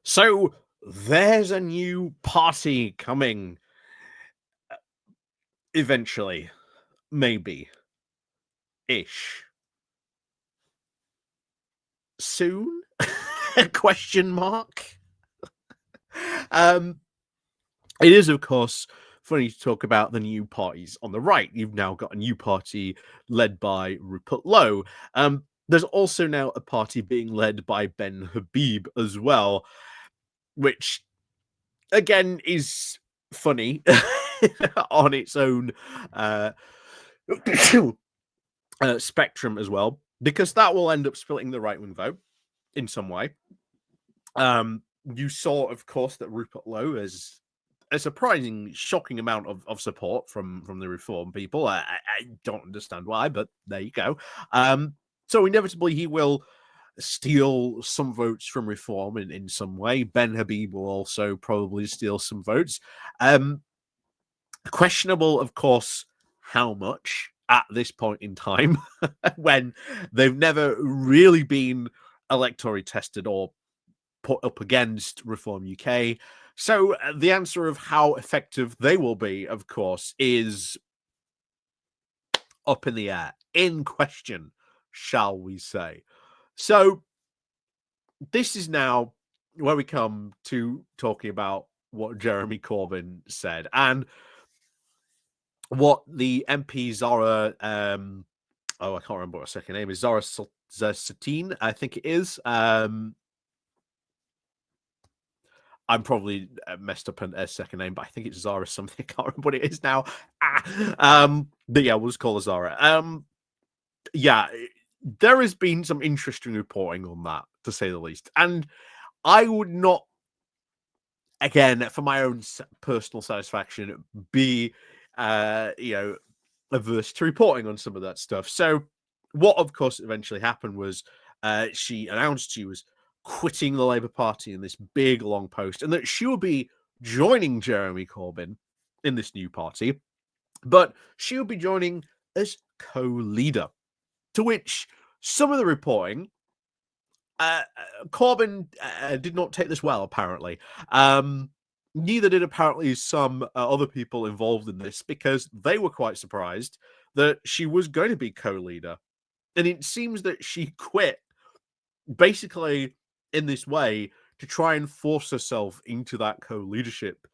So there's a new party coming eventually, maybe ish soon? Question mark. Um, it is, of course, funny to talk about the new parties on the right. You've now got a new party led by Rupert Lowe. There's also now a party being led by Ben Habib as well, which again is funny on its own uh, spectrum as well, because that will end up splitting the right wing vote in some way. You saw, of course, that Rupert Lowe has a surprising, shocking amount of support from the Reform people. I don't understand why, but there you go. So inevitably, he will steal some votes from Reform in some way. Ben Habib will also probably steal some votes. Questionable, of course, how much at this point in time when they've never really been electorally tested or put up against Reform UK. So the answer of how effective they will be, of course, is up in the air, in question, shall we say. So this is now where we come to talking about what Jeremy Corbyn said and what the MP Zarah, I can't remember what her second name is, Zarah Sultana, I think it is. I'm probably messed up her second name, but I think it's Zara something. I can't remember what it is now. But yeah, we'll just call her Zara. Yeah, there has been some interesting reporting on that, to say the least. And I would not, again, for my own personal satisfaction, be, averse to reporting on some of that stuff. So what, of course, eventually happened was she announced she was quitting the Labour Party in this big long post, and that she will be joining Jeremy Corbyn in this new party, but she will be joining as co-leader. To which some of the reporting, Corbyn did not take this well, apparently. Neither did apparently some other people involved in this, because they were quite surprised that she was going to be co-leader. And it seems that she quit basically in this way to try and force herself into that co-leadership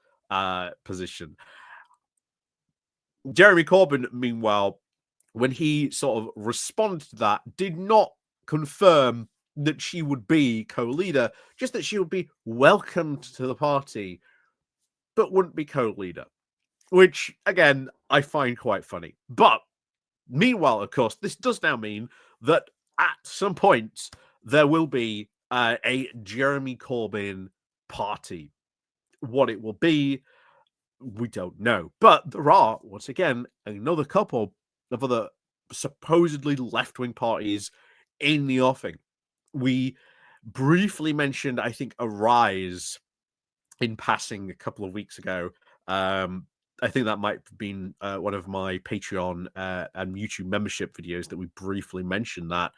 position. Jeremy Corbyn, meanwhile, when he sort of responded to that, did not confirm that she would be co-leader, just that she would be welcomed to the party, but wouldn't be co-leader, which, again, I find quite funny. But meanwhile, of course, this does now mean that at some point there will be a Jeremy Corbyn party. What it will be, we don't know. But there are, once again, another couple of other supposedly left-wing parties in the offing. We briefly mentioned, I think, Arise in passing a couple of weeks ago. I think that might have been one of my Patreon and YouTube membership videos that we briefly mentioned that.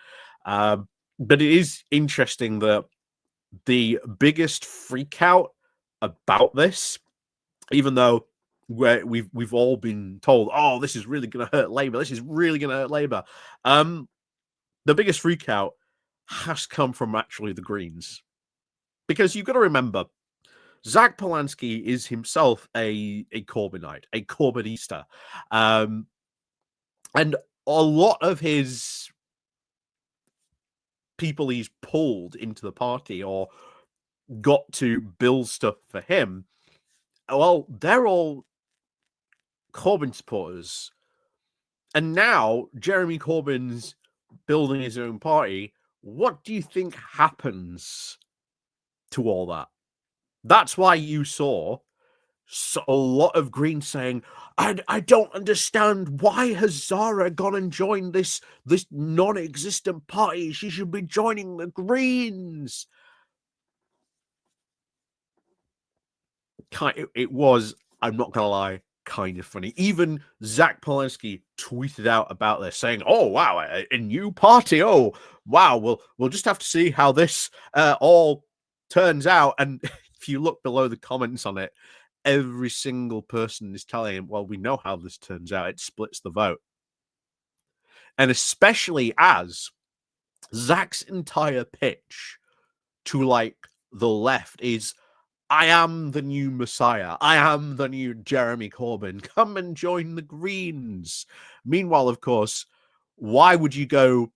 But it is interesting that the biggest freak out about this, even though we've all been told, oh, this is really going to hurt Labour. This is really going to hurt Labour. The biggest freak out has come from actually the Greens, because you've got to remember, Zack is himself a Corbynite, a Corbynista. And a lot of his people he's pulled into the party or got to build stuff for him, well, they're all Corbyn supporters. And now Jeremy Corbyn's building his own party. What do you think happens to all that? That's why you saw a lot of Greens saying, I don't understand, why has Zara gone and joined this non-existent party? She should be joining the Greens. It was, I'm not going to lie, kind of funny. Even Zack tweeted out about this, saying, oh, wow, a new party. Oh, wow, we'll just have to see how this all turns out, and if you look below the comments on it, every single person is telling him, well, we know how this turns out. It splits the vote. And especially as Zack's entire pitch to like the left is, I am the new Messiah. I am the new Jeremy Corbyn. Come and join the Greens. Meanwhile, of course, why would you go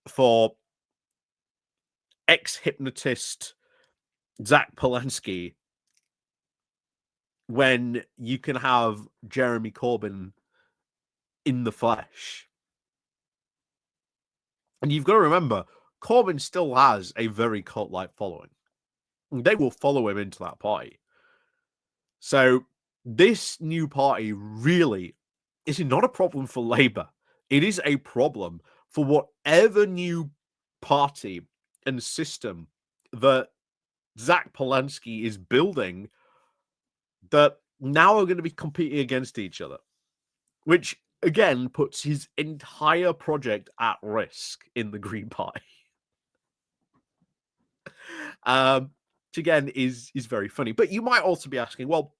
for ex-hypnotist Zack Polanski when you can have Jeremy Corbyn in the flesh? And you've got to remember, Corbyn still has a very cult-like following. They will follow him into that party. So this new party really is not a problem for Labour. It is a problem for whatever new party and system that Zack Polanski is building that now are going to be competing against each other, which again puts his entire project at risk in the Green Party. Which again is very funny. But you might also be asking, well,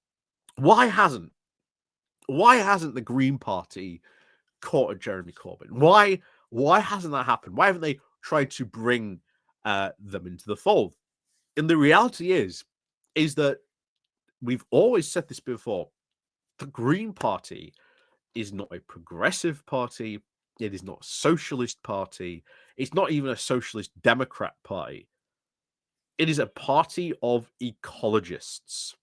why hasn't the Green Party caught Jeremy Corbyn? Why hasn't that happened? Why haven't they tried to bring them into the fold? And the reality is that we've always said this before. The Green Party is not a progressive party. It is not a socialist party. It's not even a socialist Democrat party. It is a party of ecologists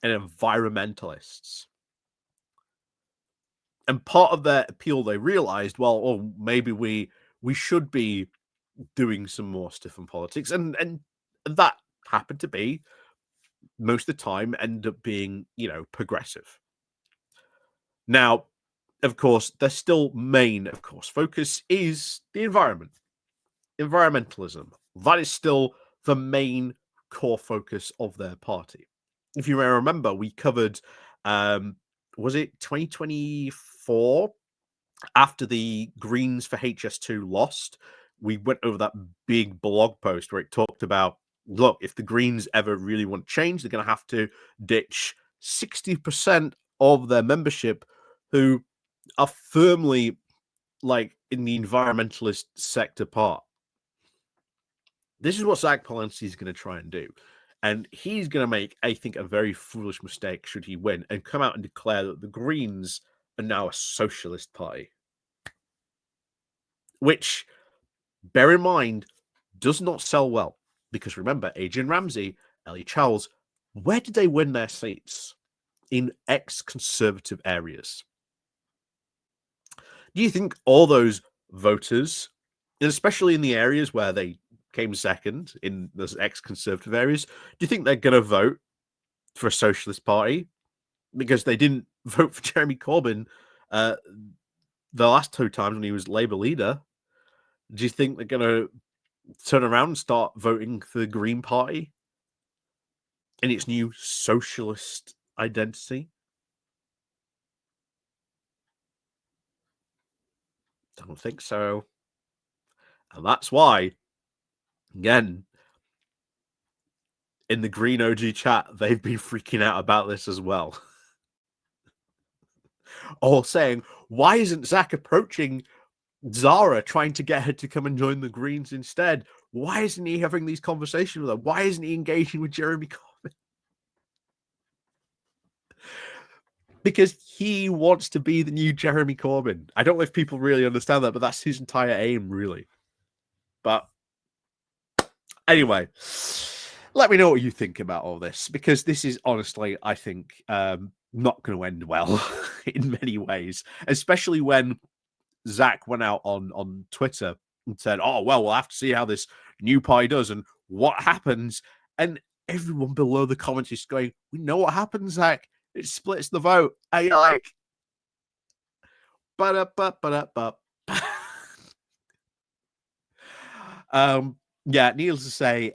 and environmentalists. And part of their appeal, they realized, well, oh, maybe we should be doing some more stuff in politics. And that happened to be, most of the time, end up being, progressive. Now, of course, their still main, focus is the environment. Environmentalism. That is still the main core focus of their party. If you may remember, we covered, was it 2024? After the Greens for HS2 lost, we went over that big blog post where it talked about, look, if the Greens ever really want change, they're going to have to ditch 60% of their membership who are firmly like in the environmentalist sector part. This is what Zack Polanski is going to try and do. And he's going to make, I think, a very foolish mistake should he win and come out and declare that the Greens are now a socialist party. Which, bear in mind, does not sell well. Because remember, Adrian Ramsey, Ellie Charles, where did they win their seats? In ex-conservative areas. Do you think all those voters, especially in the areas where they came second in those ex-conservative areas, do you think they're going to vote for a socialist party because they didn't vote for Jeremy Corbyn the last two times when he was Labour leader? Do you think they're going to turn around and start voting for the Green Party in its new socialist identity? Don't think so. And that's why, again, in the Green OG chat, they've been freaking out about this as well. Or saying, why isn't Zack approaching Zarah, trying to get her to come and join the Greens instead? Why isn't he having these conversations with her? Why isn't he engaging with Jeremy Corbyn? Because he wants to be the new Jeremy Corbyn. I don't know if people really understand that, but that's his entire aim, really. But anyway, let me know what you think about all this, because this is honestly, I think, not going to end well in many ways, especially when Zack went out on Twitter and said, oh, well, we'll have to see how this new party does and what happens. And everyone below the comments is going, we know what happens, Zack. It splits the vote. I like. Yeah, needless to say,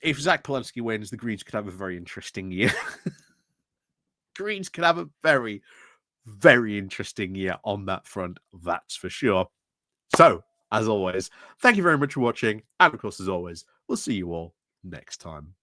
if Zack Polanski wins, the Greens could have a very interesting year. Greens could have a very, very interesting year on that front, that's for sure. So, as always, thank you very much for watching. And of course, as always, we'll see you all next time.